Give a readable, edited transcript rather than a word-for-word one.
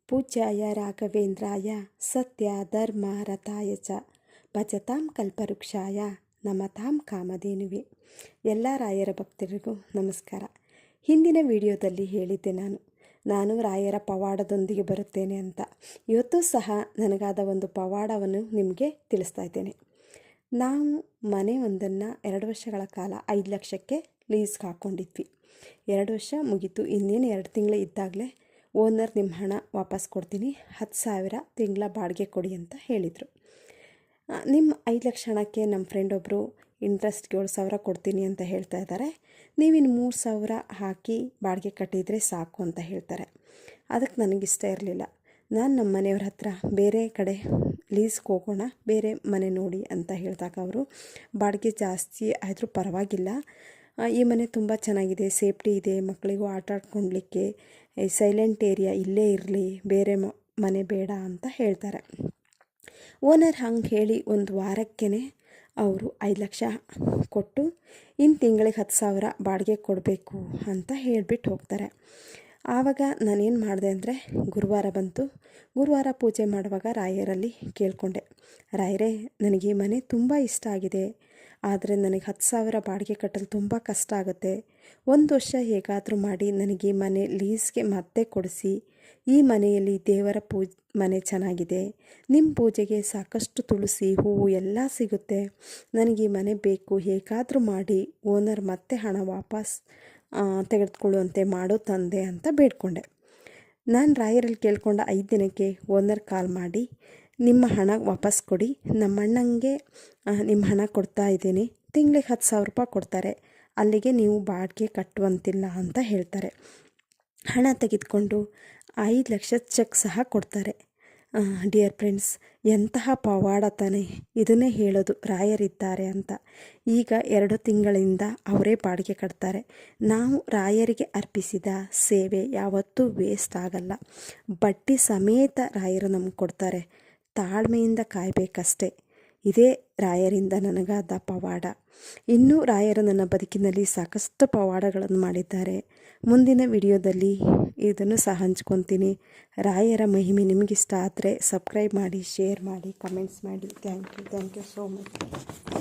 ಪೂಜ್ಯಾಯ ರಾಘವೇಂದ್ರಾಯ ಸತ್ಯ ಧರ್ಮ ರಥಾಯ ಚ ಭಜತಾಂ ಕಲ್ಪವೃಕ್ಷಾಯ ನಮತಾಂ ಕಾಮಧೇನುವೆ. ಎಲ್ಲ ರಾಯರ ಭಕ್ತರಿಗೂ ನಮಸ್ಕಾರ. ಹಿಂದಿನ ವಿಡಿಯೋದಲ್ಲಿ ಹೇಳಿದ್ದೆ ನಾನು ರಾಯರ ಪವಾಡದೊಂದಿಗೆ ಬರುತ್ತೇನೆ ಅಂತ. ಇವತ್ತು ಸಹ ನನಗಾದ ಒಂದು ಪವಾಡವನ್ನು ನಿಮಗೆ ತಿಳಿಸ್ತಾ ಇದ್ದೇನೆ. ನಾವು ಮನೆ ಒಂದನ್ನು 2 ವರ್ಷಗಳ ಕಾಲ 5 ಲಕ್ಷಕ್ಕೆ ಲೀಸ್ಗೆ ಹಾಕ್ಕೊಂಡಿದ್ವಿ. 2 ವರ್ಷ ಮುಗೀತು. ಇನ್ನೇನು 2 ತಿಂಗಳು ಇದ್ದಾಗಲೇ ಓನರ್ ನಿಮ್ಮ ಹಣ ವಾಪಸ್ ಕೊಡ್ತೀನಿ, 10,000 ತಿಂಗಳ ಬಾಡಿಗೆ ಕೊಡಿ ಅಂತ ಹೇಳಿದರು. ನಿಮ್ಮ 5 ಲಕ್ಷ ಹಣಕ್ಕೆ ನಮ್ಮ ಫ್ರೆಂಡ್ ಒಬ್ಬರು ಇಂಟ್ರೆಸ್ಟ್ಗೆ 7,000 ಕೊಡ್ತೀನಿ ಅಂತ ಹೇಳ್ತಾ ಇದ್ದಾರೆ. ನೀವಿನ್ನು 3,000 ಹಾಕಿ ಬಾಡಿಗೆ ಕಟ್ಟಿದರೆ ಸಾಕು ಅಂತ ಹೇಳ್ತಾರೆ. ಅದಕ್ಕೆ ನನಗಿಷ್ಟ ಇರಲಿಲ್ಲ. ನಾನು ನಮ್ಮ ಮನೆಯವ್ರ ಹತ್ರ ಬೇರೆ ಕಡೆ ಲೀಸ್ಗೆ ಹೋಗೋಣ, ಬೇರೆ ಮನೆ ನೋಡಿ ಅಂತ ಹೇಳಿದಾಗ ಅವರು ಬಾಡಿಗೆ ಜಾಸ್ತಿ ಆದರೂ ಪರವಾಗಿಲ್ಲ, ಈ ಮನೆ ತುಂಬ ಚೆನ್ನಾಗಿದೆ, ಸೇಫ್ಟಿ ಇದೆ, ಮಕ್ಕಳಿಗೂ ಆಟ ಆಡ್ಕೊಳ್ಲಿಕ್ಕೆ ಸೈಲೆಂಟ್ ಏರಿಯಾ, ಇಲ್ಲೇ ಇರಲಿ, ಬೇರೆ ಮನೆ ಬೇಡ ಅಂತ ಹೇಳ್ತಾರೆ. ಓನರ್ ಹಂಗೆ ಹೇಳಿ 1 ವಾರಕ್ಕೇ ಅವರು 5 ಲಕ್ಷ ಕೊಟ್ಟು ಇನ್ನು ತಿಂಗಳಿಗೆ 10,000 ಬಾಡಿಗೆ ಕೊಡಬೇಕು ಅಂತ ಹೇಳಿಬಿಟ್ಟು ಹೋಗ್ತಾರೆ. ಆವಾಗ ನಾನೇನು ಮಾಡಿದೆ ಅಂದರೆ, ಗುರುವಾರ ಬಂತು. ಗುರುವಾರ ಪೂಜೆ ಮಾಡುವಾಗ ರಾಯರಲ್ಲಿ ಕೇಳಿಕೊಂಡೆ, ರಾಯರೇ, ನನಗೆ ಈ ಮನೆ ತುಂಬ ಇಷ್ಟ ಆಗಿದೆ, ಆದರೆ ನನಗೆ 10,000 ಬಾಡಿಗೆ ಕಟ್ಟಲು ತುಂಬ ಕಷ್ಟ ಆಗುತ್ತೆ. 1 ವರ್ಷ ಹೇಗಾದರೂ ಮಾಡಿ ನನಗೆ ಈ ಮನೆ ಲೀಸ್ಗೆ ಮತ್ತೆ ಕೊಡಿಸಿ. ಈ ಮನೆಯಲ್ಲಿ ದೇವರ ಮನೆ ಚೆನ್ನಾಗಿದೆ, ನಿಮ್ಮ ಪೂಜೆಗೆ ಸಾಕಷ್ಟು ತುಳಸಿ ಹೂವು ಎಲ್ಲ ಸಿಗುತ್ತೆ, ನನಗೆ ಈ ಮನೆ ಬೇಕು, ಹೇಗಾದರೂ ಮಾಡಿ ಓನರ್ ಮತ್ತೆ ಹಣ ವಾಪಸ್ ತೆಗೆದುಕೊಳ್ಳುವಂತೆ ಮಾಡೋ ತಂದೆ ಅಂತ ಬೇಡ್ಕೊಂಡೆ. ನಾನು ರಾಯರಲ್ಲಿ ಕೇಳ್ಕೊಂಡ 5 ದಿನಕ್ಕೆ ಓನರ್ ಕಾಲ್ ಮಾಡಿ, ನಿಮ್ಮ ಹಣ ವಾಪಸ್ ಕೊಡಿ, ನಮ್ಮ ಅಣ್ಣಂಗೆ ನಿಮ್ಮ ಹಣ ಕೊಡ್ತಾ ಇದ್ದೀನಿ, ತಿಂಗಳಿಗೆ 10,000 ರೂಪಾಯಿ ಕೊಡ್ತಾರೆ, ಅಲ್ಲಿಗೆ ನೀವು ಬಾಡಿಗೆ ಕಟ್ಟುವಂತಿಲ್ಲ ಅಂತ ಹೇಳ್ತಾರೆ. ಹಣ ತೆಗೆದುಕೊಂಡು 5 ಲಕ್ಷ ಚೆಕ್ ಸಹ ಕೊಡ್ತಾರೆ. ಡಿಯರ್ ಫ್ರೆಂಡ್ಸ್, ಎಂತಹ ಪವಾಡ ತಾನೆ, ಇದನ್ನೇ ಹೇಳೋದು ರಾಯರಿದ್ದಾರೆ ಅಂತ. ಈಗ 2 ತಿಂಗಳಿಂದ ಅವರೇ ಬಾಡಿಗೆ ಕಟ್ತಾರೆ. ನಾವು ರಾಯರಿಗೆ ಅರ್ಪಿಸಿದ ಸೇವೆ ಯಾವತ್ತೂ ವೇಸ್ಟ್ ಆಗಲ್ಲ. ಬಡ್ಡಿ ಸಮೇತ ರಾಯರು ನಮಗೆ ಕೊಡ್ತಾರೆ. ತಾಳ್ಮೆಯಿಂದ ಕಾಯಬೇಕಷ್ಟೆ. ಇದೇ ರಾಯರಿಂದ ನನಗಾದ ಪವಾಡ. ಇನ್ನೂ ರಾಯರು ನನ್ನ ಬದುಕಿನಲ್ಲಿ ಸಾಕಷ್ಟು ಪವಾಡಗಳನ್ನು ಮಾಡಿದ್ದಾರೆ. ಮುಂದಿನ ವಿಡಿಯೋದಲ್ಲಿ ಇದನ್ನು ಸಹ ಹಂಚ್ಕೊತೀನಿ. ರಾಯರ ಮಹಿಮೆ ನಿಮಗಿಷ್ಟ ಆದರೆ ಸಬ್ಸ್ಕ್ರೈಬ್ ಮಾಡಿ, ಶೇರ್ ಮಾಡಿ, ಕಮೆಂಟ್ಸ್ ಮಾಡಿ. Thank you so much.